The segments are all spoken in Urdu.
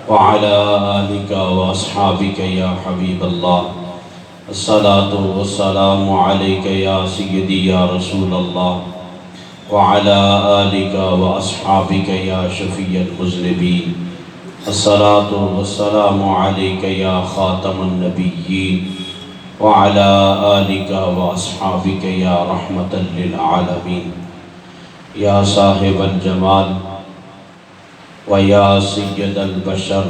وعلى آلك وأصحابك يا حبيب الله الصلاة والسلام عليك يا سيدي يا رسول الله وعلى آلك وأصحابك يا شفيع المذنبين الصلاة والسلام عليك يا خاتم النبيين وعلى آلك وأصحابك يا رحمة للعالمين يا صاحب الجمال ويا سيد البشر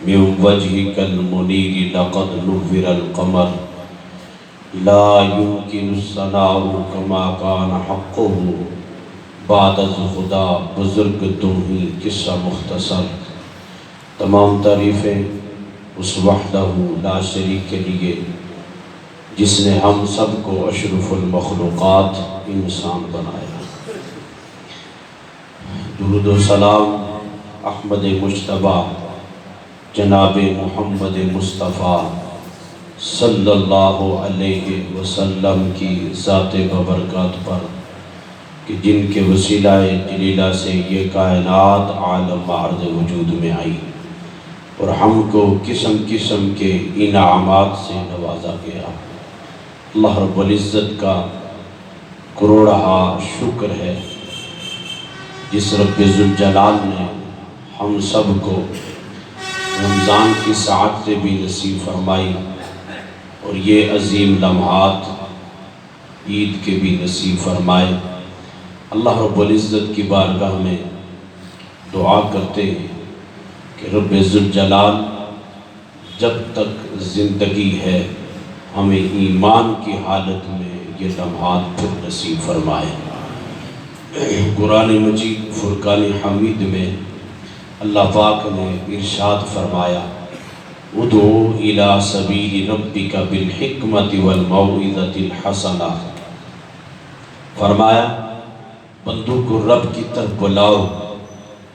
من وجهك المنير لقد نور القمر لا يمكن الثناء كما كان حقه بعد از خدا بزرگ تم ہی قصہ مختصر. تمام تعریفیں اس وحدہ لا شریک کے لیے جس نے ہم سب کو اشرف المخلوقات انسان بنایا. درود و سلام احمد مجتبیٰ جناب محمد مصطفیٰ صلی اللہ علیہ وسلم کی ذات ببرکات پر کہ جن کے وسیلہ جلیلہ سے یہ کائنات عالم عرض وجود میں آئی اور ہم کو قسم قسم کے انعامات سے نوازا گیا. اللہ رب العزت کا کروڑہا شکر ہے جس رب ذوالجلال نے ہم سب کو رمضان کی سعادتیں بھی نصیب فرمائی اور یہ عظیم لمحات عید کے بھی نصیب فرمائے. اللہ رب العزت کی بارگاہ میں دعا کرتے ہیں کہ رب ذوالجلال جب تک زندگی ہے ہمیں ایمان کی حالت میں یہ لمحات پھر نصیب فرمائے. قرآن مجید فرقان حمید میں اللہ پاک نے ارشاد فرمایا ادعو الی سبیل ربک بالحکمت والموعظۃ الحسنہ. فرمایا بندوں کو رب کی طرف بلاؤ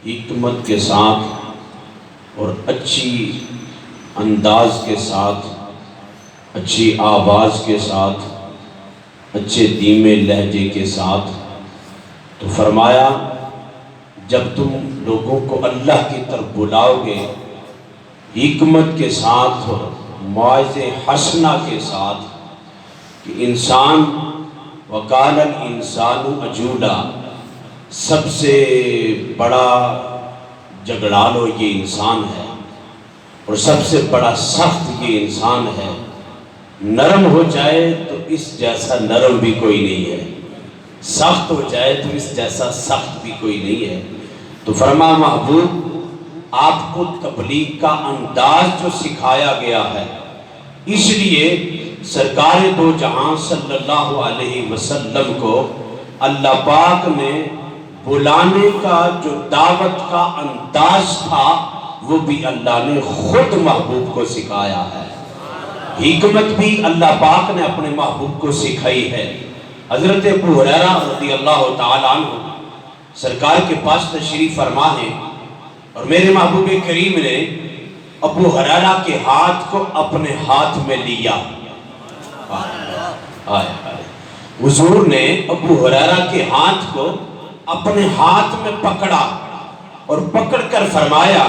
حکمت کے ساتھ اور اچھی انداز کے ساتھ، اچھی آواز کے ساتھ، اچھے دھیمے لہجے کے ساتھ. تو فرمایا جب تم لوگوں کو اللہ کی طرف بلاؤ گے حکمت کے ساتھ اور موعظہ حسنہ کے ساتھ کہ انسان وقال الانسان عجولا، سب سے بڑا جھگڑالو یہ انسان ہے اور سب سے بڑا سخت یہ انسان ہے. نرم ہو جائے تو اس جیسا نرم بھی کوئی نہیں ہے، سخت ہو جائے تو اس جیسا سخت بھی کوئی نہیں ہے. تو فرما محبوب آپ کو تبلیغ کا انداز جو سکھایا گیا ہے اس لیے سرکار دو جہاں صلی اللہ علیہ وسلم کو اللہ پاک نے بلانے کا جو دعوت کا انداز تھا وہ بھی اللہ نے خود محبوب کو سکھایا ہے. حکمت بھی اللہ پاک نے اپنے محبوب کو سکھائی ہے. حضرت ابو ہریرہ رضی اللہ تعالیٰ عنہ سرکار کے پاس تشریف فرما ہے اور میرے محبوب کریم نے ابو ہریرہ کے ہاتھ کو اپنے ہاتھ میں لیا. حضور نے ابو ہریرہ کے ہاتھ کو اپنے ہاتھ میں پکڑا اور پکڑ کر فرمایا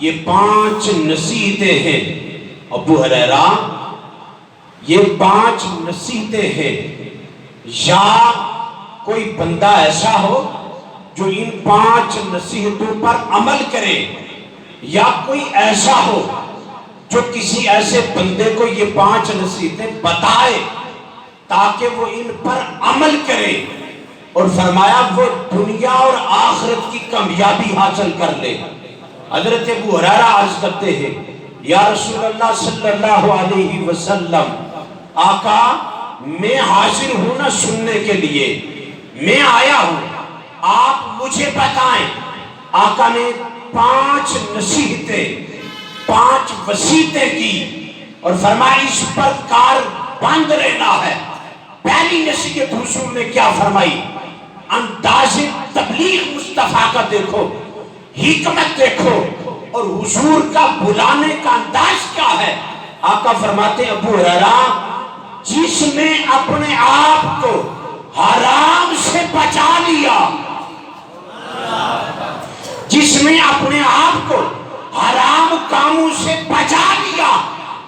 یہ 5 نصیحتیں ہیں ابو ہریرہ، یہ 5 نصیحتیں ہیں. یا کوئی بندہ ایسا ہو جو ان 5 نصیحتوں پر عمل کرے یا کوئی ایسا ہو جو کسی ایسے بندے کو یہ 5 نصیحتیں بتائے تاکہ وہ ان پر عمل کرے اور فرمایا وہ دنیا اور آخرت کی کامیابی حاصل کر لے. حضرت ابو ہریرہ عرض کرتے ہیں یا رسول اللہ صلی اللہ علیہ وسلم، آقا میں حاضر ہوں نہ سننے کے لیے، میں آیا ہوں، آپ مجھے بتائیں. آقا نے 5 نصیحتیں 5 وصیتیں کی اور فرمایا اس پر کار بند رہنا ہے. پہلی نصیحت حضور نے کیا فرمائی؟ انداز تبلیغ مصطفیٰ کا دیکھو، حکمت دیکھو اور حضور کا بلانے کا انداز کیا ہے. آقا فرماتے ہیں ابو ہریرہ جس نے اپنے آپ کو حرام سے بچا لیا، جس نے اپنے آپ کو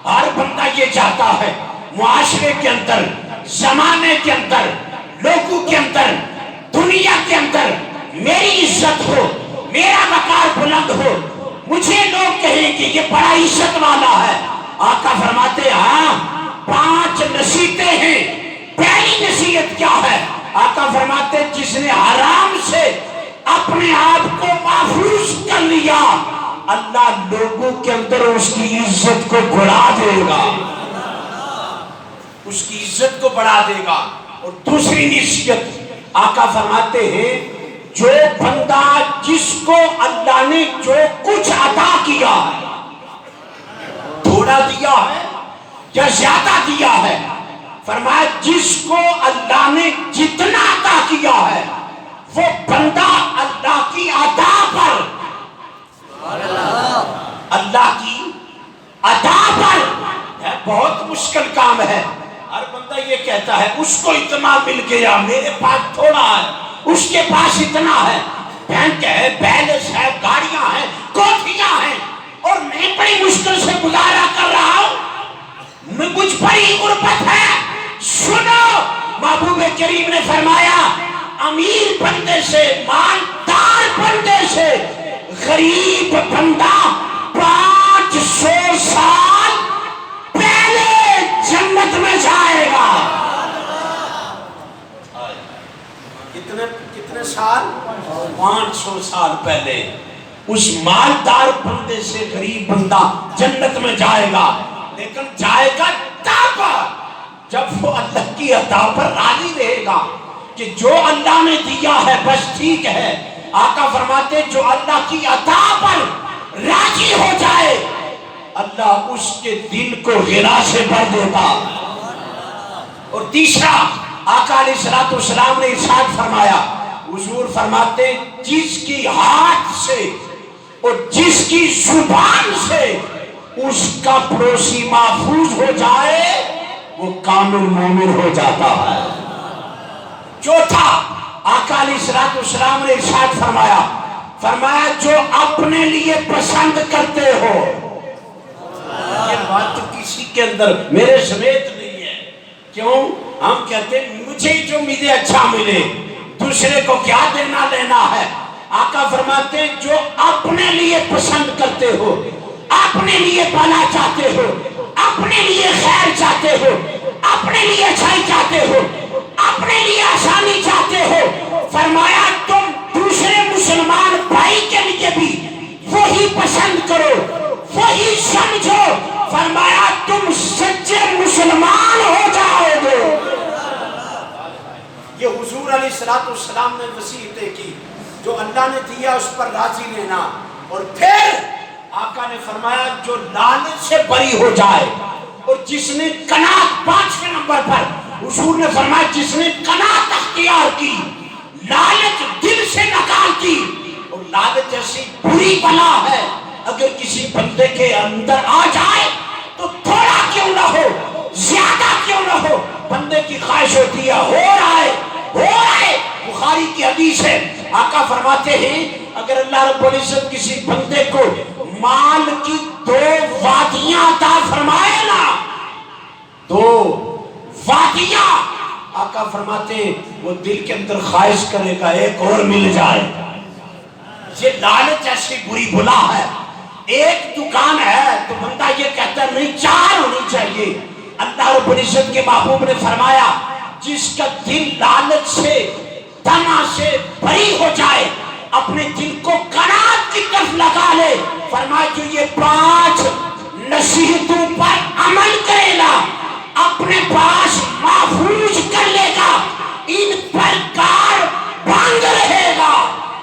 ہر بندہ یہ چاہتا ہے معاشرے کے اندر، زمانے کے اندر، لوگوں کے اندر، دنیا کے اندر میری عزت ہو، میرا وقار بلند ہو، مجھے لوگ کہیں کہ یہ بڑا عزت والا ہے۔ آقا فرماتے ہاں 5 نصیحتیں ہیں۔ پہلی نصیحت کیا ہے؟ آقا فرماتے جس نے حرام سے اپنے آپ کو محفوظ کر لیا، اللہ لوگوں کے اندر اس کی عزت کو بڑھا دے گا، اس کی عزت کو بڑھا دے گا۔ اور دوسری نصیحت آقا فرماتے ہیں جو بندہ جس کو اللہ نے جو کچھ عطا کیا ہے، تھوڑا دیا ہے یا زیادہ دیا ہے، فرمایا جس کو اللہ نے جتنا عطا کیا ہے وہ بندہ اللہ کی عطا پر، اللہ کی عطا پر، بہت مشکل کام ہے۔ ہر بندہ یہ کہتا ہے اس کو اتنا مل گیا، میرے پاس تھوڑا ہے، اس کے پاس اتنا ہے، بینک ہے، بیلنس ہے، گاڑیاں ہیں، کوٹھیاں ہیں، اور میں بڑی مشکل سے گزارا کر رہا ہوں، مجھ بڑی غربت ہے۔ سنو، محبوب کریم نے فرمایا امیر بندے سے، مالدار بندے سے غریب بندہ 500 سال پہلے جنت میں جائے گا۔ کتنے سال؟ 500 سال پہلے اس مالدار بندے سے غریب بندہ جنت میں جائے گا، لیکن جائے گا تب جب وہ اللہ کی عطا پر راضی رہے گا کہ جو اللہ نے دیا ہے بس ٹھیک ہے۔ آقا فرماتے جو اللہ کی عطا پر راضی ہو جائے اللہ اس کے دل کو غنا سے بھر دیتا۔ اور تیسرا آقا علیہ السلام نے ارشاد فرمایا، حضور فرماتے جس کی ہاتھ سے اور جس کی زبان سے اس کا پڑوسی محفوظ ہو جائے وہ کامل مومن ہو جاتا ہے۔ چوتھا آقا علیہ السلام نے ارشاد فرمایا جو اپنے لیے پسند کرتے ہو، یہ بات تو کسی کے اندر میرے سمیت نہیں ہے، کیوں؟ ہم کہتے ہیں مجھے جو ملے اچھا ملے، دوسرے کو کیا دینا لینا ہے۔ آقا فرماتے جو اپنے لیے پسند کرتے ہو، اپنے لیے بھلا چاہتے ہو، اپنے لیے خیر چاہتے ہو، اپنے لیے اچھائی چاہتے ہو، اپنے لیے آسانی چاہتے ہو، فرمایا تم دوسرے مسلمان بھائی کے لیے بھی وہی پسند کرو، وہی سمجھو، فرمایا تم سچے مسلمان ہو جاؤ گے۔ یہ حضور علیہ السلام نے وصیتیں کی، جو اللہ نے دیا اس پر راضی لینا۔ اور پھر آقا نے فرمایا جو لالچ سے بری ہو جائے، اور جس نے قناعت 5ویں نمبر پر حضور نے فرمایا جس نے قناعت اختیار کی، لالچ دل سے نکال دی، اور لالچ ایسی بری بلا ہے اگر کسی بندے کے اندر آ جائے تو تھوڑا کیوں نہ ہو، زیادہ کیوں نہ ہو، بندے کی خواہش ہوتی ہے ہو رہا ہے۔ بخاری کی حدیث ہے، آقا فرماتے ہیں اگر اللہ رب العزت کسی بندے کو مال کی 2 وادیاں عطا فرمائے نا، 2 وادیاں، آقا فرماتے ہیں وہ دل کے اندر خواہش کرے گا ایک اور مل جائے۔ یہ لالچ ایسی بری بلا ہے، ایک دکان ہے تو بندہ یہ کہتا ہے نہیں 4 ہونی چاہیے۔ اللہ رب العزت کے محبوب نے فرمایا جس کا دل لالچ سے طمع سے بری ہو جائے، اپنے دل کو قناعت کی طرف لگا لے، فرمایا جو یہ 5 نصیحتوں پر عمل کرے گا اپنے پاس محفوظ کر لے گا، ان پر کار بند رہے گا،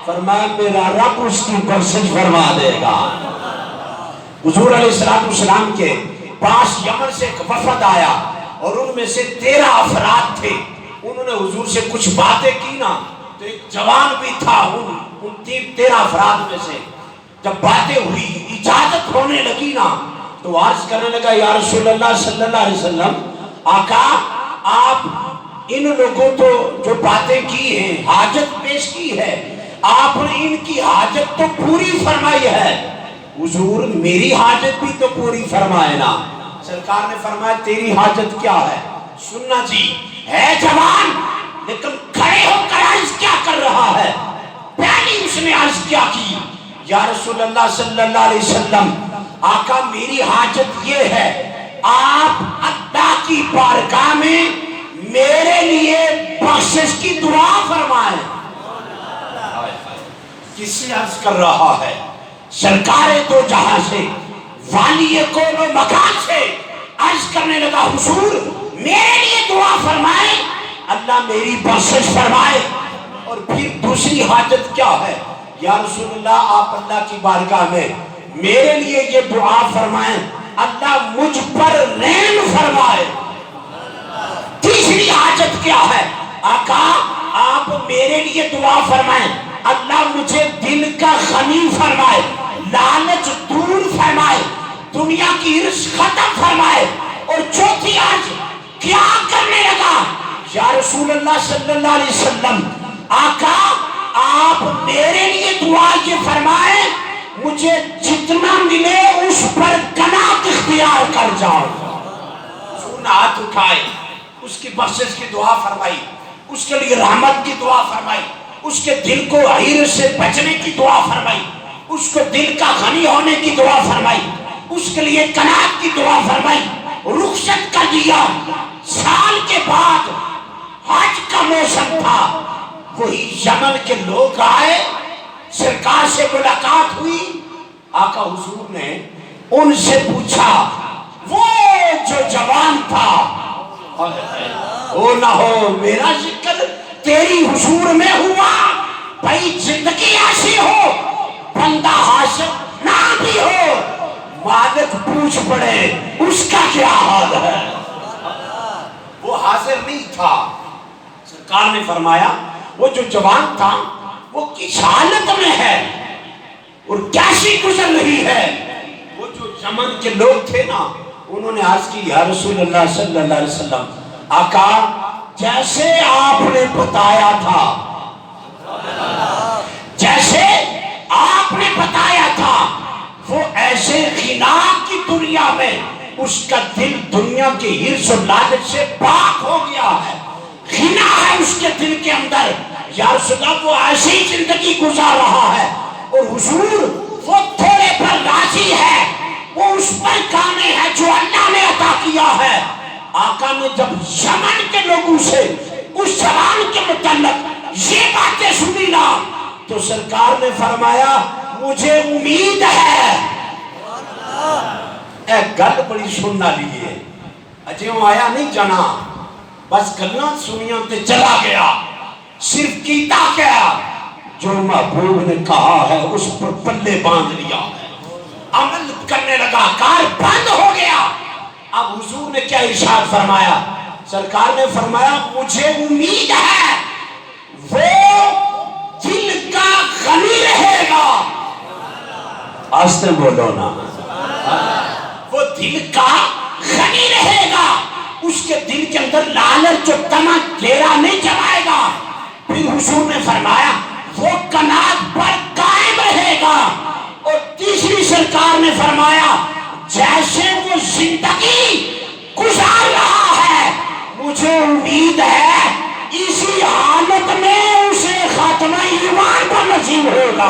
فرمایا میرا رب اس کی بخشش فرما دے گا۔ حضور علیہ السلام کے پاس یمن سے ایک وفد آیا اور ان میں سے 13 افراد تھے۔ انہوں نے حضور سے کچھ باتیں کی نا، تو ایک جوان بھی تھا ان 13 افراد میں سے۔ جب باتیں ہوئی، اجازت ہونے لگی نا، تو عرض کرنے لگا یا رسول اللہ صلی اللہ علیہ وسلم، آقا آپ ان لوگوں تو جو باتیں کی ہیں، حاجت پیش کی ہے، آپ نے ان کی حاجت تو پوری فرمائی ہے، حضور میری حاجت بھی تو پوری فرمائے نا۔ سرکار نے فرمایا تیری حاجت کیا ہے؟ سننا جی، ہے جوان لیکن کھڑے ہو کر عرض کیا کر رہا ہے؟ پہلی اس نے عرض کیا کی، یا رسول اللہ صلی اللہ علیہ وسلم، آقا میری حاجت یہ ہے آپ اللہ کی بارگاہ میں میرے لیے بخشش کی دعا فرمائیں۔ کس سے عرض کر رہا ہے؟ سرکار دو جہاں سے، والی کون و مکان سے عرض کرنے لگا، حضور میرے لیے دعا فرمائیں، اللہ میری بخشش فرمائے۔ اور پھر دوسری حاجت کیا ہے؟ یا رسول اللہ آپ اللہ کی بارگاہ میں میرے لیے یہ دعا فرمائیں، اللہ مجھ پر رحم فرمائے۔ تیسری حاجت کیا ہے؟ آقا آپ میرے لیے دعا فرمائیں، اللہ مجھے دل کا غنی فرمائے، لالچ دور فرمائے، دنیا کی ہرس ختم فرمائے۔ اور چوتھی آج کیا کرنے لگا؟ یا رسول اللہ صلی اللہ علیہ وسلم، آقا آپ میرے لیے دعا یہ فرمائیں، مجھے جتنا ملے اس پر قناعت اختیار کر جاؤ۔ سونا ہاتھ اٹھائے، اس کی بخشش کی دعا فرمائی، اس کے لیے رحمت کی دعا فرمائی، اس کے دل کو حیر سے بچنے کی دعا فرمائی، اس کو دل کا غنی ہونے کی دعا فرمائی، اس کے لیے قناعت کی دعا فرمائی، رخصت کر دیا۔ سال کے بعد حج کا موسم تھا، وہی یمن کے لوگ آئے، سرکار سے ملاقات ہوئی، آقا حضور نے ان سے پوچھا وہ جو جوان تھا، وہ نہ ہو میرا ذکر تیری حضور میں ہوا، بھائی زندگی ایسی ہو بندہ حاضر نہ بھی ہو، مالک پوچھ پڑے اس کا کیا حال ہے۔ وہ حاضر نہیں تھا۔ سرکار نے فرمایا وہ جو جوان تھا وہ کس حالت میں ہے اور کیسی گزر رہی ہے؟ وہ جو یمن کے لوگ تھے نا، انہوں نے عرض کی، یا رسول اللہ صلی اللہ علیہ وسلم، آقا جیسے آپ نے بتایا تھا، جیسے آپ نے بتایا تھا، وہ ایسے غنا کی دنیا میں اس کا دل دنیا کے ہرس و لالچ سے پاک ہو گیا ہے، غنا ہے اس کے دل کے اندر۔ یا رسول اللہ وہ ایسی زندگی گزار رہا ہے، اور حضور وہ تھوڑے پر راضی ہے، وہ اس پر کامے ہے جو اللہ نے عطا کیا ہے۔ آقا نے جب یمن کے لوگوں سے اس جوان کے متعلق یہ باتیں سنی نا، تو سرکار نے فرمایا مجھے امید ہے۔ اے گل بڑی سننا لیے، اجے وہ آیا نہیں جانا، بس گلنا سنیاں تے چلا گیا، صرف کیتا کیا جو محبوب نے کہا ہے اس پر پلے باندھ لیا ہے، عمل کرنے لگا، کار بند ہو گیا۔ اب حضور نے کیا ارشاد فرمایا؟ سرکار نے فرمایا مجھے امید ہے وہ دل کا غنی رہے گا۔ آستے بولو نا، وہ دل کا غنی رہے گا، اس کے دل کے اندر لالچ و طمع ڈیرا نہیں جمائے گا۔ پھر حضور نے فرمایا وہ قناعت پر قائم رہے گا۔ اور تیسری سرکار نے فرمایا جیسے وہ زندگی گزار رہا ہے، مجھے امید ہے اسی حالت میں اسے خاتمہ ایمان پر نصیب ہوگا۔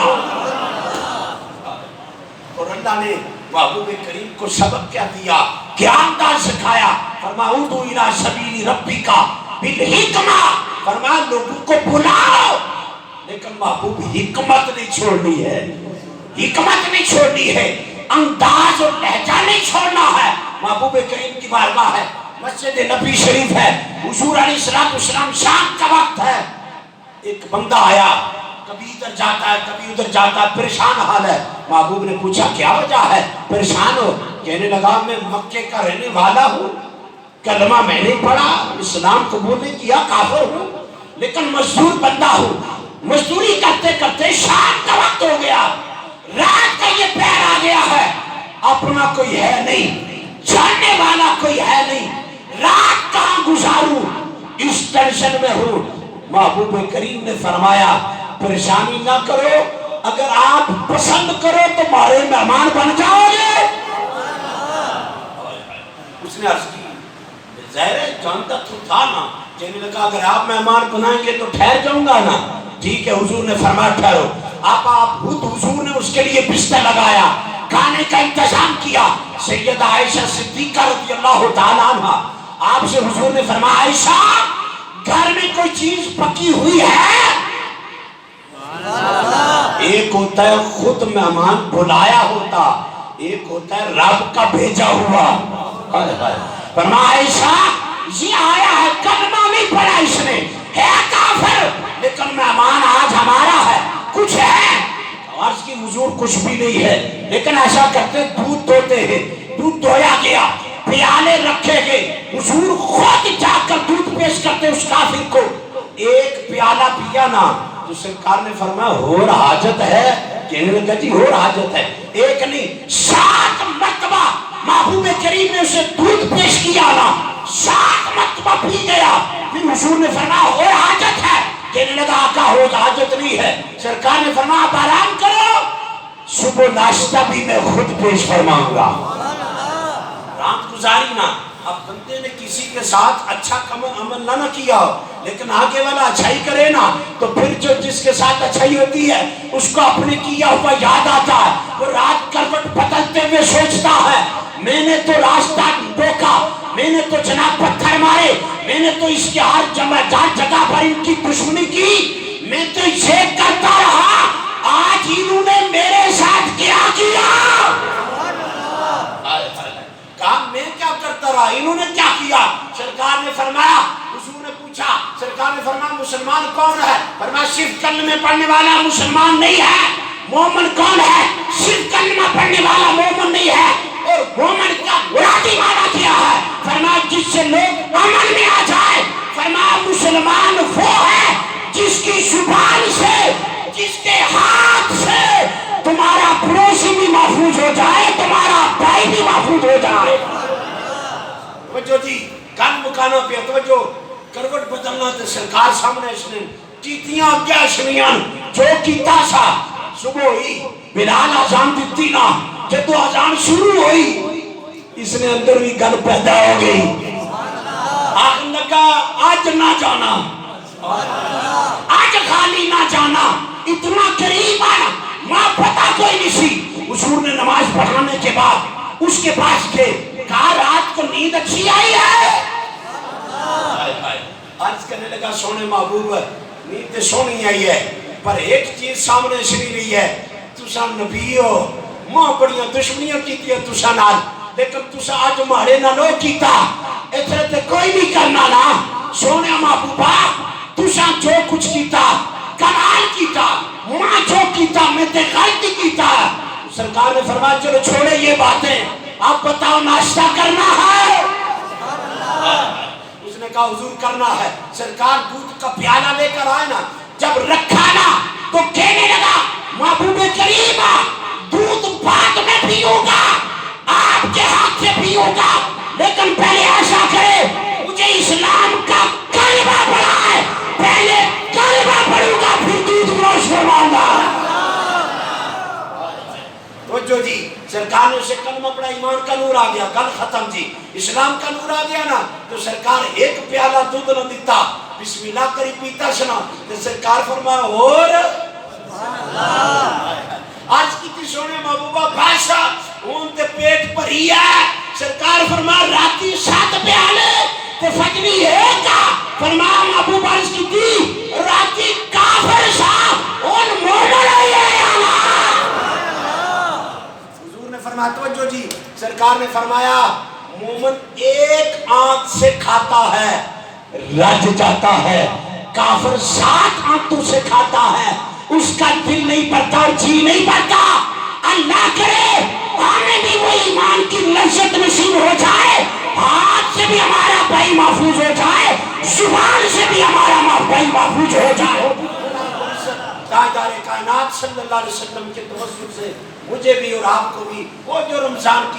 اور اللہ نے محبوب کریم کو سبق کیا دیا، کیا انداز سکھایا؟ فرمایا ادعو الی سبیل ربک بالحکمہ، فرمایا لوگوں کو بلاؤ، لیکن محبوب حکمت نہیں چھوڑنی ہے، حکمت نہیں چھوڑنی ہے، انداز اور لہجہ نہیں چھوڑنا ہے۔ محبوب کریم کی بارگاہ ہے، مسجد نبی شریف ہے، حضور علیہ السلام شام کا وقت ہے، ایک بندہ آیا، کبھی ادھر جاتا ہے کبھی ادھر جاتا ہے، پریشان حال ہے۔ محبوب نے پوچھا کیا وجہ ہے، پریشان ہو؟ کہنے لگا میں مکے کا رہنے والا ہوں، کلمہ میں نے پڑھا، اسلام قبول نہیں کیا، کافر ہوں، لیکن مزدور بندہ ہوں، مزدوری کرتے کرتے شام کا وقت ہو گیا، رات کا یہ پیر آ گیا ہے، اپنا کوئی ہے نہیں، جاننے والا کوئی ہے نہیں، رات کہاں گزاروں، اس ٹینشن میں ہوں۔ محبوب کریم نے فرمایا پریشانی نہ کرو، اگر آپ پسند کرو تو ہمارے مہمان بن جاؤ گے۔ اس نے عرض کی ظاہر ہے جانتا تو تھا نا. کہنے لگا اگر آپ مہمان بنائیں گے تو ٹھہر جاؤں گا نا. ٹھیک ہے. حضور نے فرمایا ٹھہرو. آپ خود حضور نے اس کے لیے بستر لگایا, کھانے کا انتظام کیا. سیدہ عائشہ صدیقہ رضی اللہ تعالیٰ عنہ, آپ سے حضور نے فرمایا عائشہ گھر میں کوئی چیز پکی ہوئی ہے؟ ایک ہوتا ہے خود مہمان بلایا ہوتا, ایک ہوتا ہے رب کا بھیجا ہوا. فرمایا عائشہ یہ آیا ہے کلمہ نہیں پڑھا اس نے, ہے کافر لیکن مہمان آج ہمارا ہے, کچھ ہے؟ عرض کی حضور کچھ بھی نہیں ہے, لیکن ایسا کرتے دودھ دھوتے ہیں. دودھ دھویا گیا, پیالے رکھے گئے, حضور خود جا کر دودھ پیش کرتے اس کافر کو. ایک پیالہ پیا نا تو سرکار نے فرمایا اور حاجت ہے؟ کہنے لگا جی اور حاجت ہے. ایک نہیں 7 مرتبہ محبوب کریم نے اسے دودھ پیش کیا نا, 7 مرتبہ پی گیا. پھر حضور نے فرمایا اور حاجت ہے؟ کہنے لگا آقا ہو حاجت نہیں ہے. سرکار نے فرمایا آپ آرام کرو, صبح ناشتہ بھی میں خود پیش فرماؤں گا. رات گزاری نا. اب بندے نے کسی کے ساتھ اچھا عمل نہ کیا ہو لیکن آگے والا اچھائی کرے نا تو پھر جو جس کے ساتھ اچھائی ہوتی ہے اس کو اپنے کیا ہوا یاد آتا ہے. وہ رات کروٹ بدلتے ہوئے سوچتا ہے میں نے تو راستہ روکا, میں نے تو جناب پتھر مارے, میں نے تو اس کے ہر جگہ پر ان کی دشمنی کی, میں تو یہ کرتا رہا, آج انہوں نے میرے ساتھ کیا کیا. کام میں کیا کرتا رہا, انہوں نے کیا کیا؟ سرکار نے فرمایا, حضور نے پوچھا, سرکار نے فرمایا مسلمان کون ہے؟ فرمایا صرف کلمے پڑھنے والا مسلمان نہیں ہے. مومن کون ہے؟ صرف کلمہ پڑھنے والا مومن نہیں ہے. اور مومن کا مرادی معنی کیا ہے؟ فرمایا جس سے لوگ عمل میں آ جائے. فرمایا مسلمان وہ ہے جس کی زبان سے, جس کے ہاتھ سے تمہارا پڑوسی بھی محفوظ ہو جائے, تمہارا بھائی بھی محفوظ ہو جائے. توجہ جی, کان مکانوں پہ توجہ, کروٹ بدلنا تو سرکار سامنے اس نے چیتیاں کیا سنیاں جو کیتا سا. صبح ہوئی بلال آزان دیتی نا, جب تو آزان شروع ہوئی اس نے اندر بھی گل پیدا ہو گئی. آخر لگا آج نہ جانا, آج خالی نہ جانا, اتنا قریب آنا, ماں پتا کوئی نہیں سی. حضور نے نماز پڑھانے کے بعد اس کے پاس گئے, کہا رات کو نیند اچھی آئی ہے؟ عرض کرنے لگا سونے محبوب نیند سونی آئی ہے, پر ایک چیز سامنے سنی رہی ہے, تسا نبی ہو, ماں بڑیاں دشمنیاں کیتی ہے تسا نال, لیکن تسا آج مارے نہ لو کیتا, اتنے تے کوئی نہیں کرنا نا. سونے محبوبہ تسا جو کچھ کیتا کمال کیتا, ماں جو کیتا میں تے غلطی کیتا. سرکار نے فرمایا چلو چھوڑے یہ باتیں, آپ بتاؤ ناشتہ کرنا ہے؟ اس نے کہا حضور کرنا ہے. سرکار دودھ کا پیالہ لے کر آئے نا, جب رکھا نا تو کہنے لگا محبوب کریم دودھ بعد میں پیوں گا, آپ کے ہاتھ سے پیوں گا, لیکن پہلے ایسا کرے مجھے اسلام کا کلمہ پڑھائے, پہلے کلمہ پڑھوں گا پھر دودھ نوش فرماؤں گا. توجہ جی, سرکار نے اسے کلمہ پڑھا, ایمان کا نور آ گیا, گل ختم جی. اسلام کا نور آ گیا نا تو سرکار ایک پیالہ دودھ نہ دیتا, بسم اللہ کری پیتا سنا, تو سرکار فرمایا اور آج کی تھی سونے محبوبہ بادشاہ ان تے پیٹ پر ہی ہے. سرکار فرمایا راتی 7 پیالے تے فجری ایک, فرمایا محبوبہ اس کی تھی راتی کافر سا ان مومن ہوئی ہے. حضور نے فرمایا توجہ جی, سرکار نے فرمایا مومن ایک آنکھ سے کھاتا ہے رج جاتا ہے, کافر 7 آنکھوں سے کھاتا ہے, اس کا دل نہیں پڑتا اور جی نہیں پڑتا. اللہ کرے ہمیں بھی وہ ایمان کی لذت نصیب ہو جائے, ہاتھ سے بھی ہمارا بھائی محفوظ ہو جائے, زبان سے بھی ہمارا بھائی محفوظ ہو جائے. تاجدار کائنات صلی اللہ علیہ وسلم کے توسط سے مجھے بھی اور آپ کو بھی وہ جو رمضان کی